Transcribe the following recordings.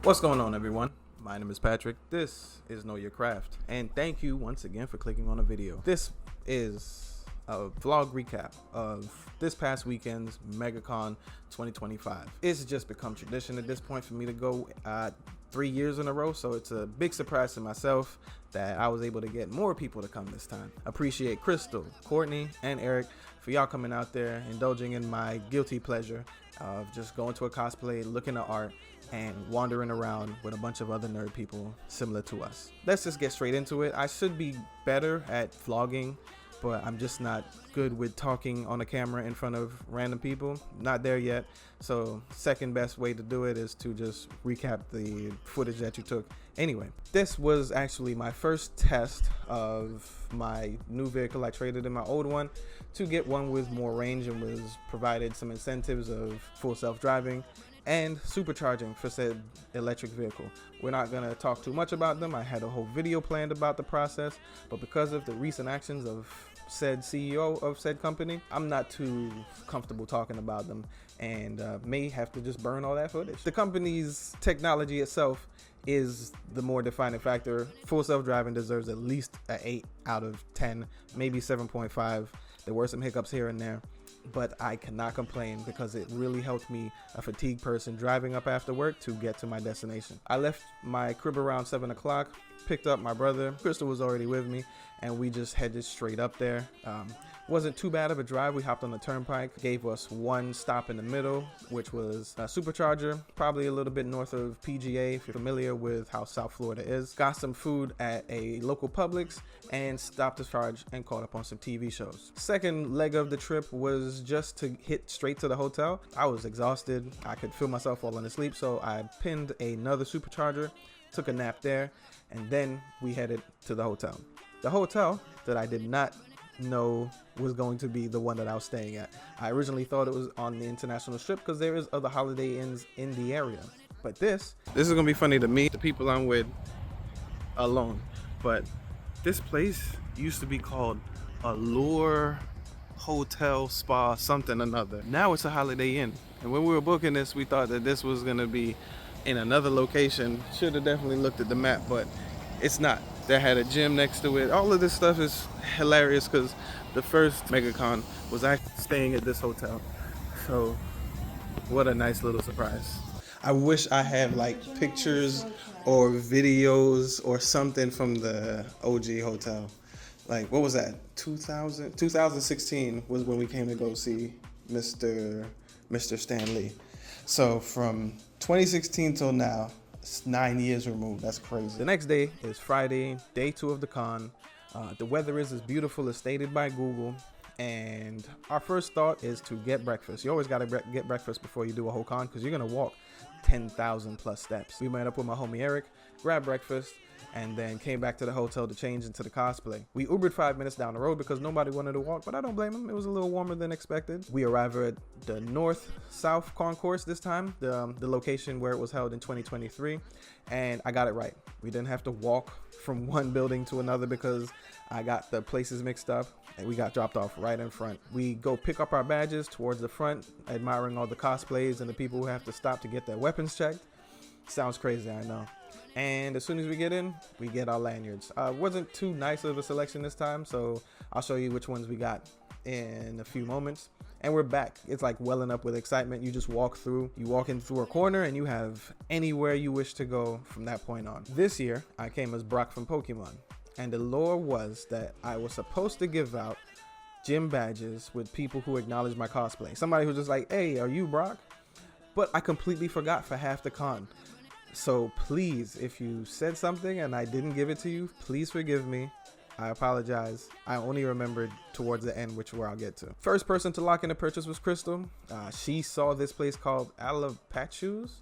What's going on, everyone? My name is Patrick. This is Know Your Craft, and thank you once again for clicking on the video. This is a vlog recap of this past weekend's MegaCon 2025. It's just become tradition at this point for me to go 3 years in a row, so it's a big surprise to myself that I was able to get more people to come this time. Appreciate Crystal, Courtney, and Eric for y'all coming out there, indulging in my guilty pleasure of just going to a cosplay, looking at art, and wandering around with a bunch of other nerd people similar to us. Let's just get straight into it. I should be better at vlogging, but I'm just not good with talking on a camera in front of random people. Not there yet. So second best way to do it is to just recap the footage that you took. Anyway, this was actually my first test of my new vehicle. I traded in my old one to get one with more range and was provided some incentives of full self-driving and supercharging for said electric vehicle. We're not gonna talk too much about them. I had a whole video planned about the process, but because of the recent actions of said CEO of said company, I'm not too comfortable talking about them and may have to just burn all that footage. The company's technology itself is the more defining factor. Full self-driving deserves at least an 8 out of 10, maybe 7.5. There were some hiccups here and there, but I cannot complain because it really helped me, a fatigued person, driving up after work to get to my destination. I left my crib around 7 o'clock, picked up my brother. Crystal was already with me, and we just headed straight up there. Wasn't too bad of a drive. We hopped on the turnpike, gave us one stop in the middle, which was a supercharger, probably a little bit north of PGA, if you're familiar with how South Florida is. Got some food at a local Publix and stopped to charge and caught up on some TV shows. Second leg of the trip was just to hit straight to the hotel. I was exhausted. I could feel myself falling asleep, so I pinned another supercharger, took a nap there, and then we headed to the hotel. The hotel that I did not know was going to be the one that I was staying at. I originally thought it was on the International Strip because there is other Holiday Inns in the area. But this is gonna be funny to me, the people I'm with alone. But this place used to be called Allure Hotel Spa something another. Now it's a Holiday Inn. And when we were booking this, we thought that this was gonna be in another location. Should have definitely looked at the map, but it's not. That had a gym next to it. All of this stuff is hilarious because the first MegaCon was actually staying at this hotel. So what a nice little surprise. I wish I had like pictures or videos or something from the OG hotel. Like, what was that? 2016 was when we came to go see Mr. Stan Lee. So from 2016 till now, it's 9 years removed. That's crazy. The next day is Friday, day 2 of the con. The weather is as beautiful as stated by Google. And our first thought is to get breakfast. You always got to get breakfast before you do a whole con because you're going to walk 10,000 plus steps. We met up with my homie Eric, grabbed breakfast, and then came back to the hotel to change into the cosplay. We Ubered 5 minutes down the road because nobody wanted to walk, but I don't blame them. It was a little warmer than expected. We arrived at the north-south concourse this time, the location where it was held in 2023, and I got it right. We didn't have to walk from one building to another because I got the places mixed up, and we got dropped off right in front. We go pick up our badges towards the front, admiring all the cosplays and the people who have to stop to get their weapons checked. Sounds crazy, I know. And as soon as we get in, we get our lanyards. Wasn't too nice of a selection this time, so I'll show you which ones we got in a few moments. And we're back. It's like welling up with excitement. You just walk through. You walk in through a corner and you have anywhere you wish to go from that point on. This year, I came as Brock from Pokemon. And the lore was that I was supposed to give out gym badges with people who acknowledge my cosplay. Somebody who's just like, hey, are you Brock? But I completely forgot for half the con. So please, if you said something and I didn't give it to you, please forgive me. I apologize. I only remembered towards the end, which where I'll get to. First person to lock in a purchase was Crystal. She saw this place called Alapachus.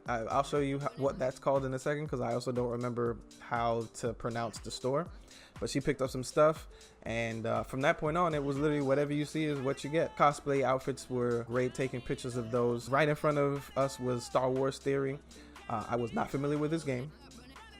I'll show you what that's called in a second because I also don't remember how to pronounce the store. But she picked up some stuff, and from that point on, it was literally whatever you see is what you get. Cosplay outfits were great, taking pictures of those. Right in front of us was Star Wars Theory. I was not familiar with this game,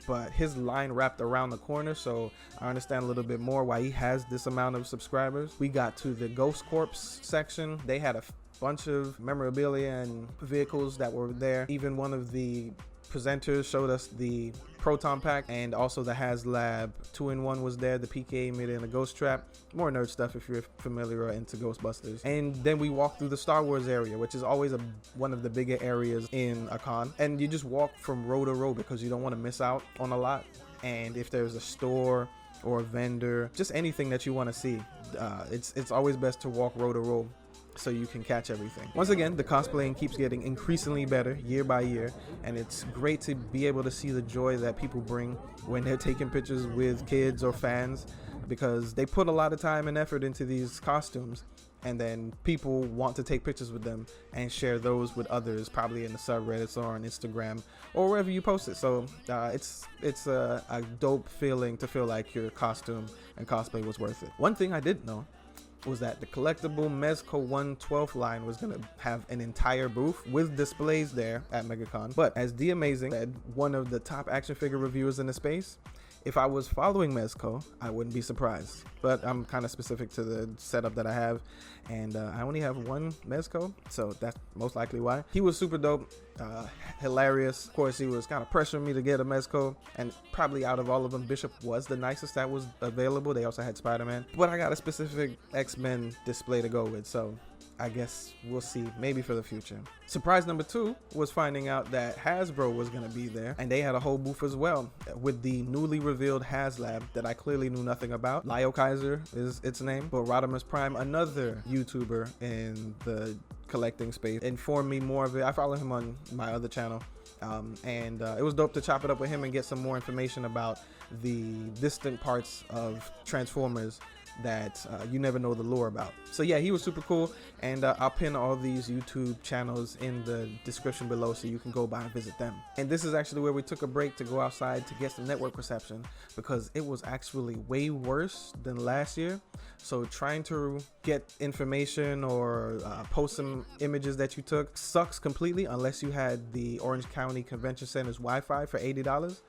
but his line wrapped around the corner, so I understand a little bit more why he has this amount of subscribers. We got to the Ghost Corps section. They had a bunch of memorabilia and vehicles that were there. Even one of the presenters showed us the Proton Pack, and also the HasLab 2-in-1 was there, the PK made it in a ghost trap. More nerd stuff if you're familiar or into Ghostbusters. And then we walked through the Star Wars area, which is always one of the bigger areas in a con. And you just walk from row to row because you don't want to miss out on a lot. And if there's a store or a vendor, just anything that you want to see, it's always best to walk row to row so you can catch everything. Once again, the cosplaying keeps getting increasingly better year by year, and it's great to be able to see the joy that people bring when they're taking pictures with kids or fans, because they put a lot of time and effort into these costumes, and then people want to take pictures with them and share those with others, probably in the subreddits or on Instagram or wherever you post it. So it's a dope feeling to feel like your costume and cosplay was worth it. One thing I didn't know was that the collectible Mezco 1/12 line was gonna have an entire booth with displays there at MegaCon. But as The Amazing said, one of the top action figure reviewers in the space, if I was following Mezco, I wouldn't be surprised. But I'm kind of specific to the setup that I have, and I only have one Mezco, so that's most likely why. He was super dope, hilarious. Of course, he was kind of pressuring me to get a Mezco, and probably out of all of them, Bishop was the nicest that was available. They also had Spider-Man, but I got a specific X-Men display to go with, so I guess we'll see, maybe for the future. Surprise number 2 was finding out that Hasbro was going to be there, and they had a whole booth as well with the newly revealed HasLab that I clearly knew nothing about. Leo Kaiser is its name, but RodimusPrimal, another YouTuber in the collecting space, informed me more of it. I follow him on my other channel, and it was dope to chop it up with him and get some more information about the distant parts of Transformers that you never know the lore about. So yeah, he was super cool, and I'll pin all these YouTube channels in the description below so you can go by and visit them. And this is actually where we took a break to go outside to get some network reception, because it was actually way worse than last year. So trying to get information or post some images that you took sucks completely unless you had the Orange County Convention Center's Wi-Fi for $80.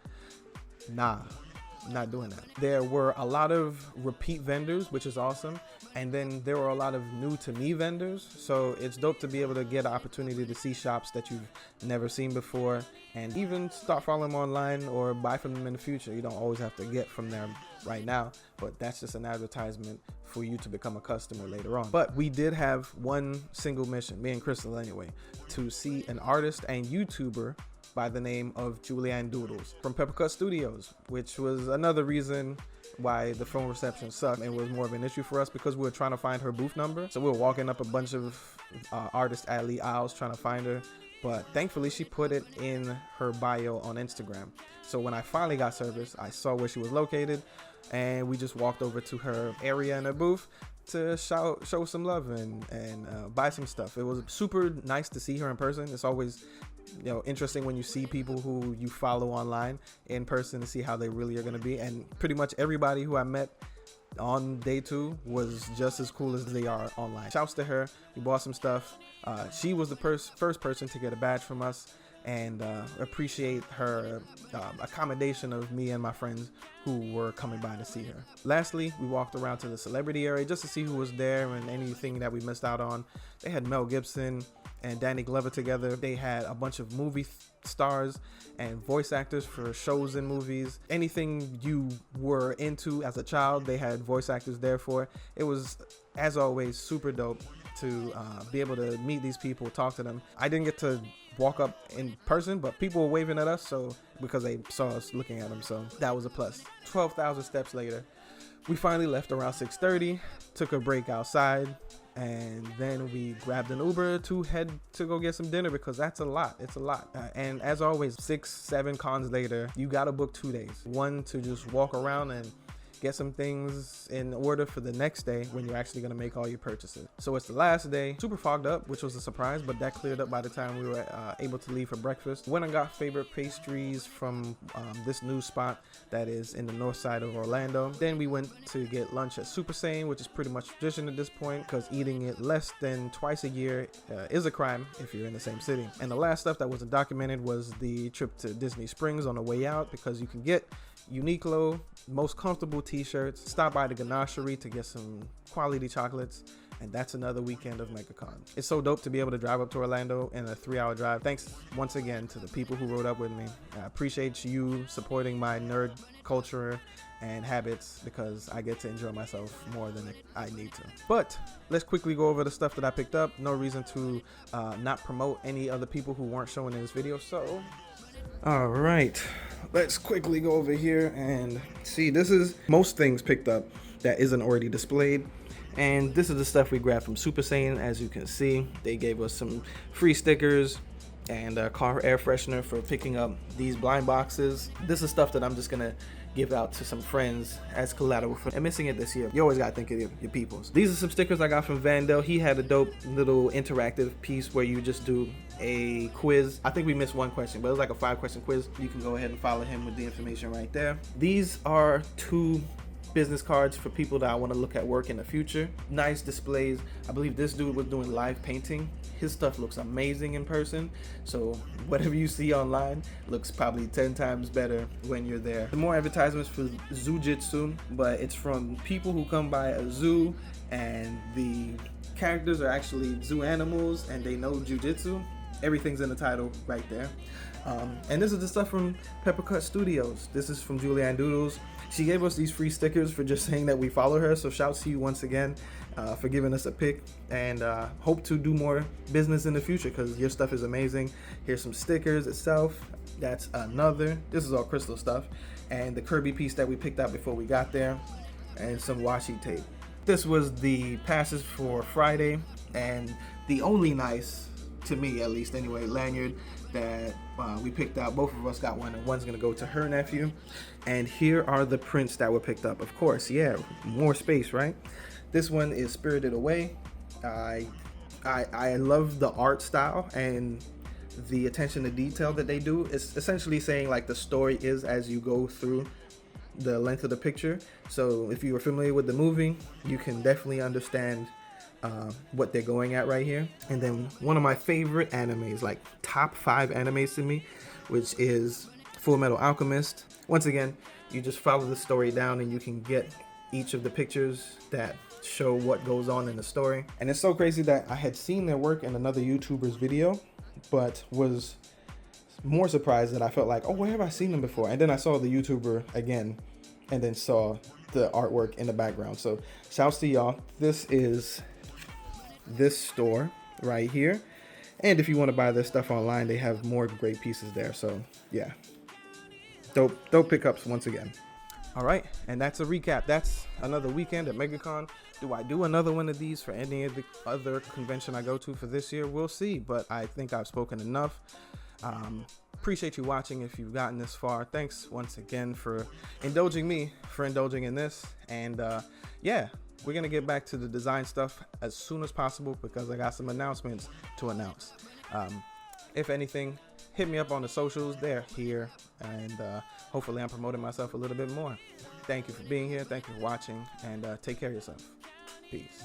Nah, not doing that. There were a lot of repeat vendors, which is awesome, and then there were a lot of new to me vendors, so it's dope to be able to get an opportunity to see shops that you've never seen before, and even start following them online or buy from them in the future. You don't always have to get from them right now, but that's just an advertisement for you to become a customer later on. But we did have one single mission, me and Crystal anyway, to see an artist and YouTuber by the name of JulianneDoodles from Peppercut Studios, which was another reason why the phone reception sucked and was more of an issue for us, because we were trying to find her booth number. So we were walking up a bunch of artist alley aisles trying to find her, but thankfully she put it in her bio on Instagram. So when I finally got service, I saw where she was located, and we just walked over to her area in her booth to show some love and buy some stuff. It was super nice to see her in person. It's always interesting when you see people who you follow online in person to see how they really are going to be, and pretty much everybody who I met on day 2 was just as cool as they are online. Shouts to her. We bought some stuff. She was the first person to get a badge from us, and appreciate her accommodation of me and my friends who were coming by to see her. Lastly, we walked around to the celebrity area just to see who was there and anything that we missed out on. They had Mel Gibson and Danny Glover together. They had a bunch of movie stars and voice actors for shows and movies. Anything you were into as a child, they had voice actors there for. It was, as always, super dope to be able to meet these people, talk to them. I didn't get to walk up in person, but people were waving at us, so because they saw us looking at them, so that was a plus. 12,000 steps later, we finally left around 6:30, took a break outside, and then we grabbed an Uber to head to go get some dinner, because that's a lot. It's a lot. And as always, 6-7 cons later, you gotta book 2 days. One to just walk around and get some things in order for the next day when you're actually going to make all your purchases. So it's the last day, super fogged up, which was a surprise, but that cleared up by the time we were able to leave for breakfast. Went and got favorite pastries from this new spot that is in the north side of Orlando. Then we went to get lunch at Soupa Saiyan, which is pretty much tradition at this point, because eating it less than twice a year is a crime if you're in the same city. And the last stuff that wasn't documented was the trip to Disney Springs on the way out, because you can get Uniqlo most comfortable t-shirts. Stop by the ganachery to get some quality chocolates, and that's another weekend of MegaCon. It's so dope to be able to drive up to Orlando in a 3-hour drive. Thanks once again to the people who rode up with me. I appreciate you supporting my nerd culture and habits, because I get to enjoy myself more than I need to. But let's quickly go over the stuff that I picked up. No reason to not promote any other people who weren't shown in this video. So, all right, let's quickly go over here and see. This is most things picked up that isn't already displayed. And this is the stuff we grabbed from Soupa Saiyan. As you can see, they gave us some free stickers and a car air freshener for picking up these blind boxes. This is stuff that I'm just gonna give out to some friends as collateral for missing it this year. You always gotta think of your peoples. These are some stickers I got from Vandel. He had a dope little interactive piece where you just do a quiz. I think we missed one question, but it was like a 5-question quiz. You can go ahead and follow him with the information right there. These are 2 business cards for people that I want to look at work in the future. Nice displays. I believe this dude was doing live painting. His stuff looks amazing in person, so whatever you see online looks probably 10 times better when you're there. More advertisements for Zujitsu, but it's from people who come by a zoo, and the characters are actually zoo animals and they know jujitsu. Everything's in the title right there. And this is the stuff from Peppercut Studios. This is from JulianneDoodles. She gave us these free stickers for just saying that we follow her, so shouts to you once again for giving us a pick, and hope to do more business in the future because your stuff is amazing. Here's some stickers itself. That's another. This is all crystal stuff, and the Kirby piece that we picked out before we got there, and some washi tape. This was the passes for Friday, and the only nice, to me at least anyway, lanyard that we picked out. Both of us got one, and one's gonna go to her nephew. And here are the prints that were picked up. Of course, yeah, more space, right? This one is Spirited Away. I love the art style and the attention to detail that they do. It's essentially saying like the story is as you go through the length of the picture. So if you are familiar with the movie, you can definitely understand what they're going at right here. And then one of my favorite animes, like top 5 animes to me, which is Full Metal Alchemist. Once again, you just follow the story down and you can get each of the pictures that show what goes on in the story. And it's so crazy that I had seen their work in another YouTuber's video, but was more surprised that I felt like, oh, where have I seen them before? And then I saw the YouTuber again and then saw the artwork in the background. So shouts to y'all. This is this store right here, and if you want to buy this stuff online, they have more great pieces there. So yeah, dope pickups once again. All right, and that's a recap. That's another weekend at MegaCon. Do I do another one of these for any of the other convention I go to for this year? We'll see, but I think I've spoken enough. Appreciate you watching if you've gotten this far. Thanks once again for indulging me, for indulging in this. And yeah, we're gonna get back to the design stuff as soon as possible because I got some announcements to announce. If anything, hit me up on the socials. They're here, and hopefully I'm promoting myself a little bit more. Thank you for being here. Thank you for watching, and take care of yourself. Peace.